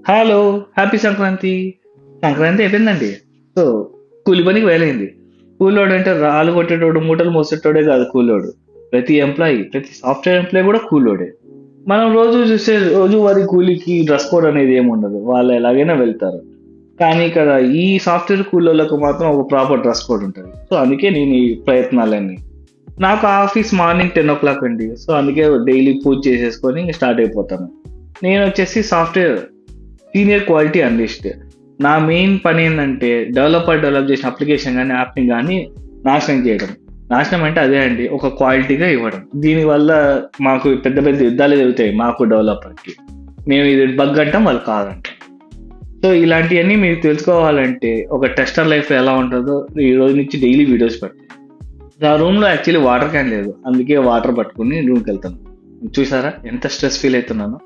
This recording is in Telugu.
హలో! హ్యాపీ సంక్రాంతి. సంక్రాంతి అయిపోయిందండి. సో, కూలి పనికి వేలైంది. కూలోడంటే రాళ్ళు కొట్టేటోడు, మూటలు మోసేటోడే కాదు కూలోడు. ప్రతి సాఫ్ట్‌వేర్ ఎంప్లాయీ కూడా కూలోడే. మనం రోజు చూసే రోజువారీ కూలీకి డ్రెస్ కోడ్ అనేది ఏముండదు. వాళ్ళు ఎలాగైనా వెళ్తారు. కానీ ఇక్కడ ఈ సాఫ్ట్‌వేర్ కూలోళ్ళకు మాత్రం ఒక ప్రాపర్ డ్రెస్ కోడ్ ఉంటది. సో, అందుకే నేను ఈ ప్రయత్నాలన్నీ. నాకు ఆఫీస్ మార్నింగ్ 10:00 అండి. సో, అందుకే డైలీ పూజ చేసేసుకొని స్టార్ట్ అయిపోతాను. నేనొచ్చేసి సాఫ్ట్‌వేర్ సీనియర్ క్వాలిటీ అనలిస్ట్. నా మెయిన్ పని ఏంటంటే డెవలపర్ డెవలప్ చేసిన అప్లికేషన్ కానీ యాప్ని కానీ నాశనం చేయడం. నాశనం అంటే అదే అండి, ఒక క్వాలిటీగా ఇవ్వడం. దీనివల్ల మాకు పెద్ద పెద్ద యుద్ధాలు జరుగుతాయి మాకు డెవలపర్కి. మేము ఇది బగ్ అంటాం, వాళ్ళు కాదంటాం. సో ఇలాంటివన్నీ మీరు తెలుసుకోవాలంటే ఒక టెస్టర్ లైఫ్ ఎలా ఉంటుందో ఈ రోజు నుంచి డైలీ వీడియోస్ పెడతాను. నా రూమ్లో యాక్చువల్లీ వాటర్ క్యాన్ లేదు, అందుకే వాటర్ పట్టుకుని రూమ్కి వెళ్తాను. చూసారా ఎంత స్ట్రెస్ ఫీల్ అవుతున్నాను.